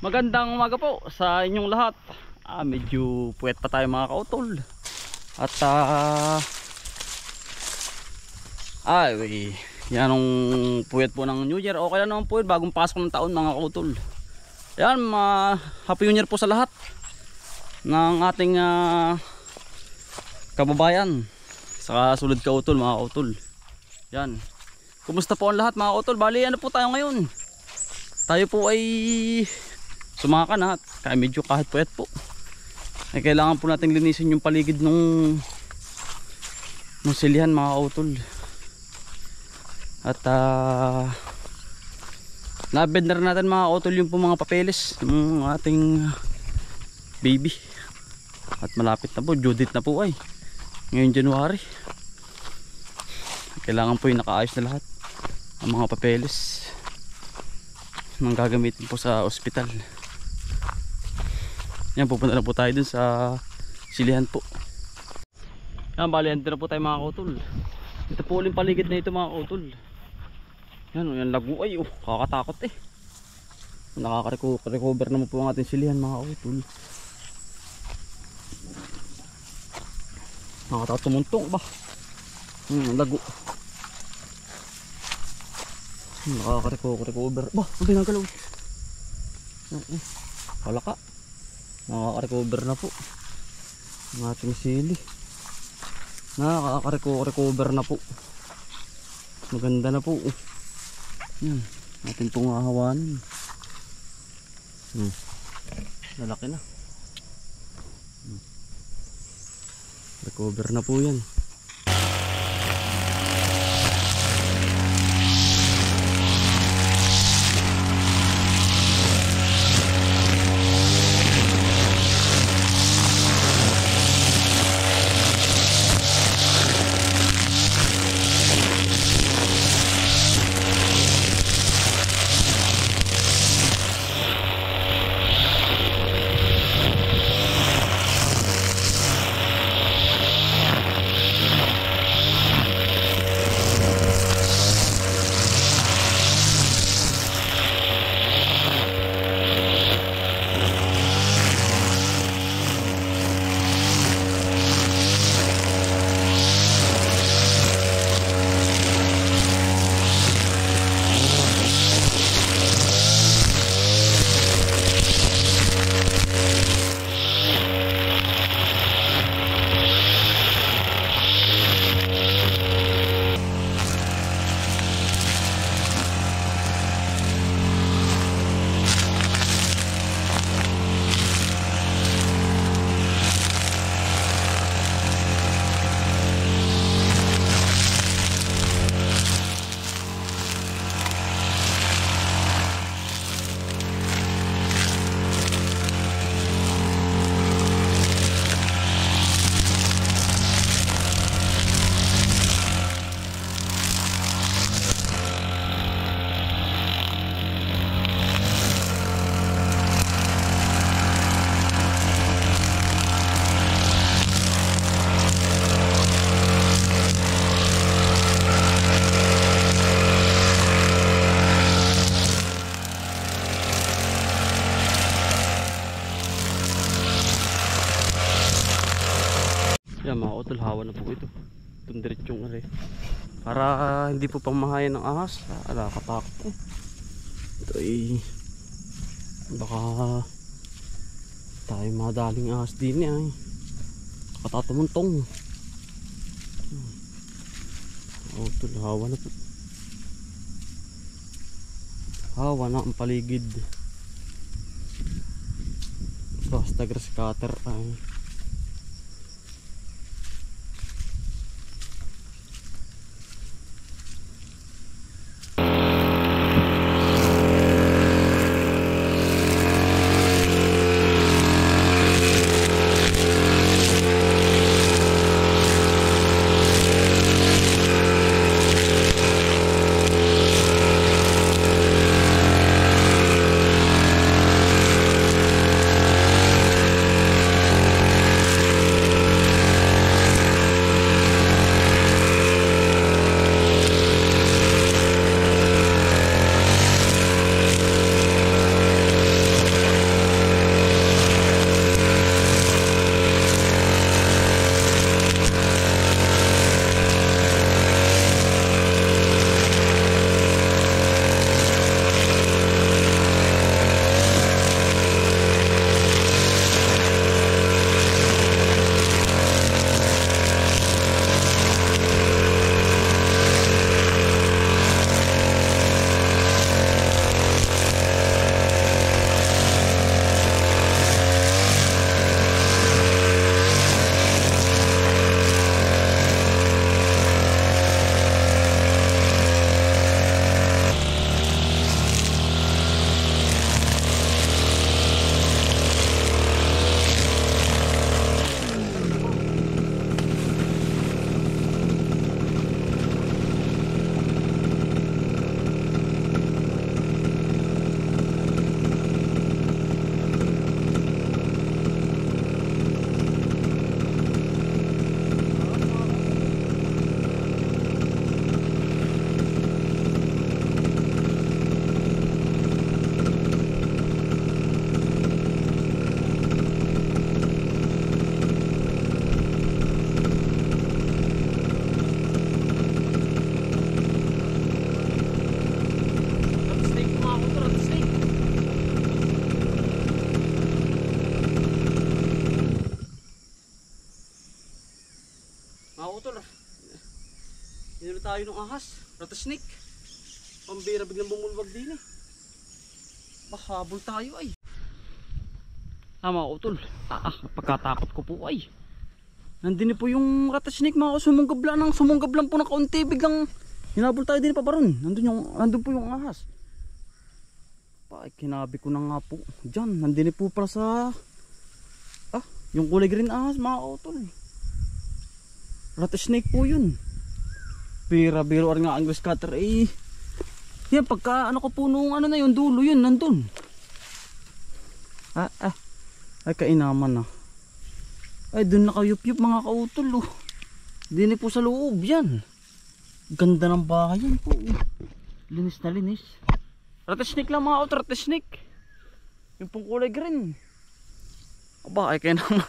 Magandang umaga po sa inyong lahat. Medyo puwet pa tayo mga kautol. At yan ang puwet po ng New Year. Okay lang naman po yun, bagong pasok ng taon mga kautol. Yan, Happy New Year po sa lahat ng ating kababayan sa sulod kautol mga kautol. Yan, kumusta po ang lahat mga kautol? Bali ano po tayo ngayon? Tayo po ay sumakan at kaya medyo kahit puwet po ay kailangan po natin linisin yung paligid nung silihan mga kautol. At nabed na rin natin mga kautol yung po mga papeles ng ating baby. At malapit na po, due date na po ay ngayong January. Kailangan po yung nakaayos na lahat ang mga papeles nang gagamitin po sa ospital. Yan, pupunta na po tayo dun sa silihan po. Yan, bali andito na po tayo mga kautol. Ito po uling paligid na ito mga kautol. Yan, yan lagu ay kakatakot eh. Nakaka-recover naman po ang ating silihan mga kautol. Nakakatumuntong ba? Lagu. Nakaka-recover ba? Ang pinagalaw. Wala ka. Nakaka-recover na po ang ating sili. Nakaka-recover na po. Maganda na po. Yan, natin pong hahawanin. Lalaki na. Recover na po yan. Yan mga kautol, hawa na po ito. Itong diretsong are. Para hindi po pamahayan ng ahas. Katakot eh. Ito ay baka tayo madaling ahas din eh. Katatamuntong. Kautol, hawa na po. Hawa na ang paligid. Basta grass cutter ay tayo ng ahas. Rattlesnake. Pambira biglang bumulwag din eh. Habol tayo ay. Mga utol. Pagkatakot ko po ay. Nandun po yung rattlesnake mga sumunggab lang po ng kaunti. Biglang hinabol tayo din pa baron. Nandun po yung ahas. Kinabi ko na nga po. Diyan, nandun po pala sa yung kulay green ahas mga utol. Rattlesnake po yun. Biro nga ang scatter eh. Yan pagka ano ko po nung ano na yun dulo yun nandun. Ay kainaman na. Ay dun nakayup-yup mga kautol oh. Dini po sa loob yan. Ganda ng bahay yan po. Linis na linis. Rattlesnake lang mga kautol, rattlesnake. Yung pong kulay green. Aba ay kainaman.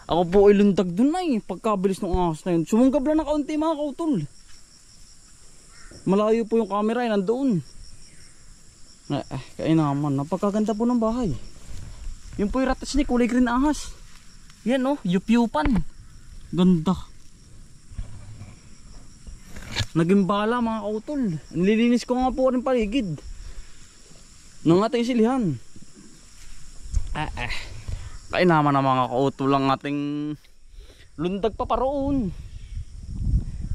Ako po ay lundag dun ay pagkabilis ng ahas na yun. Sumunggab lang na kaunti mga kautol. Malayo po yung camera ay nandoon. Kainaman. Napagkaganda po ng bahay. Yung po yung rattlesnake kulay green ahas. Yan oh, yup-yupan. Ganda. Naging bala mga kautol. Nililinis ko nga po rin paligid ng ating silihan. Kainaman na mga kautol lang ating lundag pa paroon.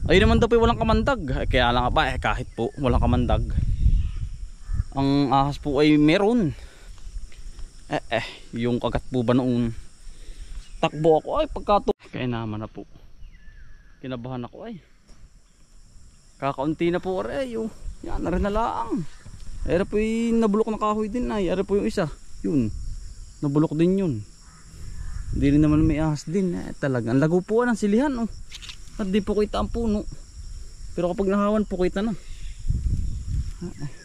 Ayun naman daw po walang kamandag. Kaya lang pa kahit po walang kamandag, ang ahas po ay meron. Yung kagat po ba noon, takbo ako ay pagkato. Kainaman na po. Kinabahan ako ay. Kakaunti na po ay oh. Yan na rin na laang. Era po yung nabulok na kahoy din ay. Era po yung isa. Yun. Nabulok din yun. Hindi rin naman may ahas din. Talagang lago po ng silihan oh. At di po kita ang puno. Pero kapag nahawan po kita na.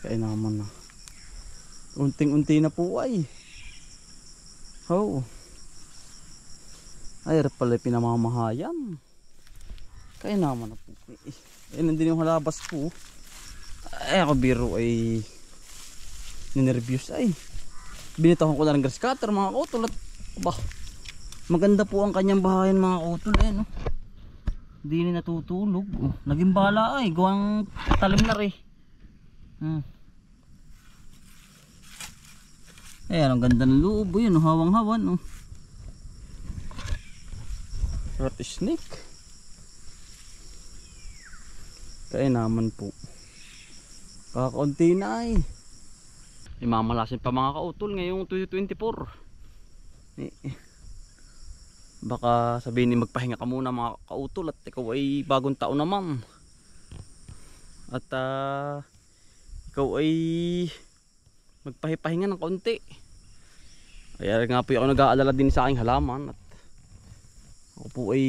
Kainaman na. Unting-unti na po ay. Ay pala pinamamahayan. Kainaman na po. Nandun yung halabas po. Ako biro ay ninervyos ay. Binitahon ko na ng grass cutter mga kautol. Maganda po ang kanyang bahayan mga kautol no? Hindi na natutulog. Naging bala ay. Gawang talim na rin. Ayan ang ganda ng loob. Yun hawang-hawan. Rattlesnake. Kainaman po. Kakaunti na ay. Imamalasin pa mga kautol ngayong 2024. Baka sabihin ni magpahinga ka muna mga kautol at ikaw ay bagong taon naman. At ikaw ay magpahipahinga ng kaunti. Kaya nga po ako nag-aalala din sa aking halaman. At ako po ay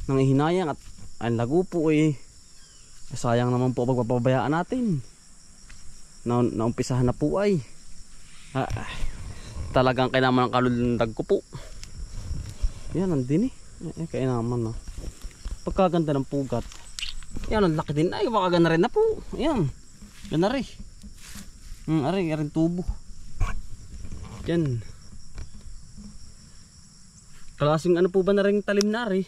nangihinayang at ang lago po ay sayang naman po pagpapabayaan natin. Naumpisahan na po ay. Talagang kailangan ng kalundag ko po. Yan nandun kainaman na. Pagkaganda ng pugat. Yan ang laki din ay. Baka gana rin na po. Yan. Gana rin. Aring tubo. Yan. Kalasing ano po ba na rin talim na rin.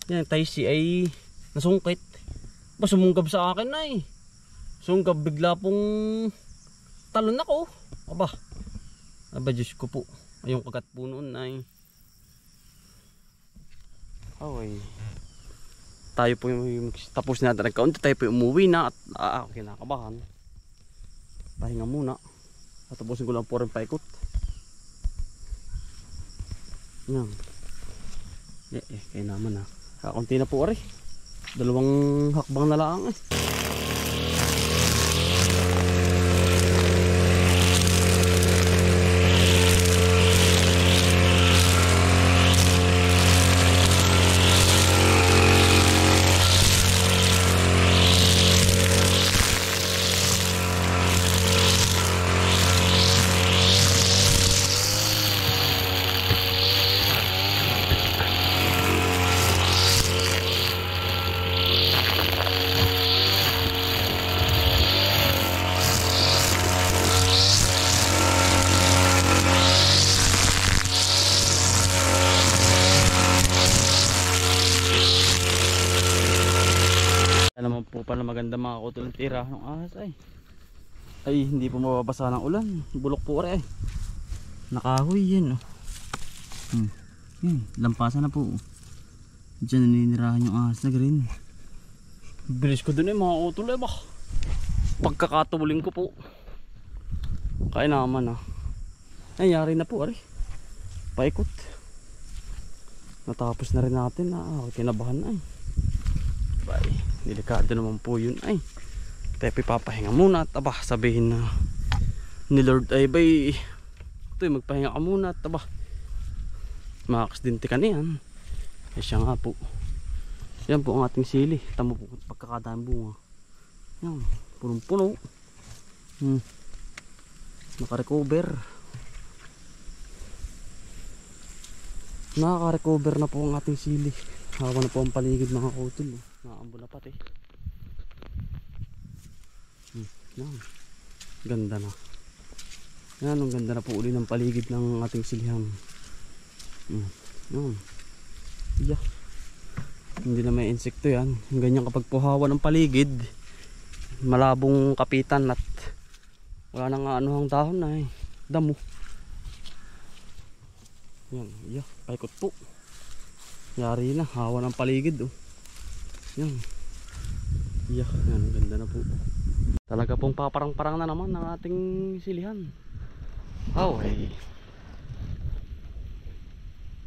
Yan taisi ay nasungkit. Sumunggab sa akin ay. Sunggab bigla pong talon ako. Aba Diyos ko po. Ayong kagat po noon ay. Tayo po yung tapos na natin kaunti. Tayo po yung umuwi na at kinakabahan. Pahinga muna. At tapusin ko lang po rin paikot. Yan. Kaya naman kaunti na po rin. Dalawang hakbang na lang po pala maganda mga kautol ang tira ng ahas ay hindi po mababasa ng ulan. Bulok po rin nakahoy yan yan, lampasan na po. Diyan naninirahan yung ahas na green. Bilis ko dun mga kautol pagkakatuling ko po kaya naman nangyari na po paikot. Natapos na rin natin kinabahan bye, delikado naman po yun tayo papahinga muna at sabihin na ni Lord bay ito magpahinga ka muna at makakasdente ka niyan siya nga po. Yan po ang ating sili. Tamo po pagkakadaan bunga yan, punong puno nakarecover na po ang ating sili. Hawa na po ang paligid mga kautol nakaambo na pati yan, ganda na yan, ang ganda na po uli ng paligid ng ating silihan yan, yeah. Hindi na may insekto yan. Yung ganyan kapag puhawa ng paligid malabong kapitan at wala nang anuhang dahon na damo yan, yeah, paikot po. Yari na, hawa ng paligid yan, yeah, yan, ganda na po. Talaga pong paparang-parang na naman ng ating silihan.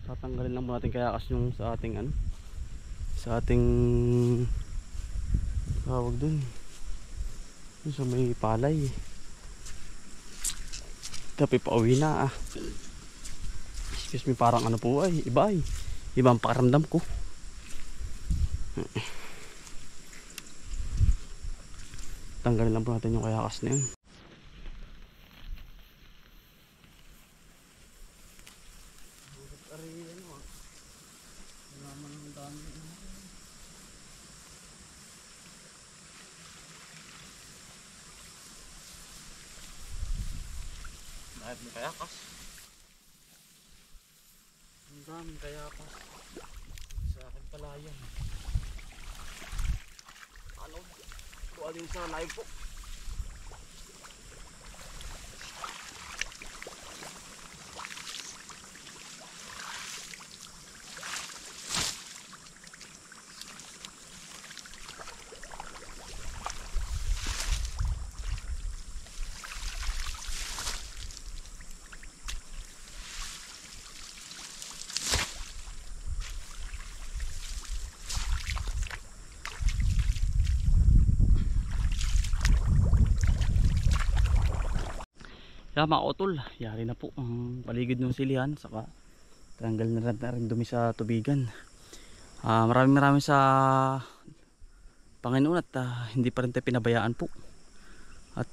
Tatanggalin lang po natin kayakas yung sa ating sa ating tawag dun yung sa may palay. Tapi pauwi na excuse me, parang po ibang pakaramdam ko. Tanggalin lang po natin yung kayakas na yun. Dahil may kayakas. Ang daming kayakas. Sa akin pala yan. Kuha din sa live po. Kaya mga kautol, yari na po ang paligid ng silihan, saka tanggal na rin dumi sa tubigan. Maraming sa Panginoon at hindi pa rin tayo pinabayaan po. At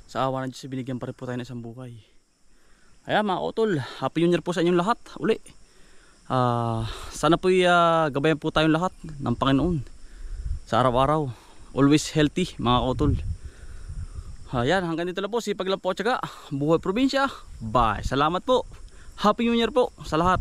sa awa ng Diyos binigyan pa rin po tayo ng isang buhay. Kaya mga kautol, happy new year po sa inyong lahat uli. Sana po gabayan po tayong lahat ng Panginoon sa araw-araw. Always healthy mga kautol. Ayan, hanggang dito lang po. Sipag lang po at syaga. Buhay probinsya. Bye. Salamat po. Happy New Year po sa lahat.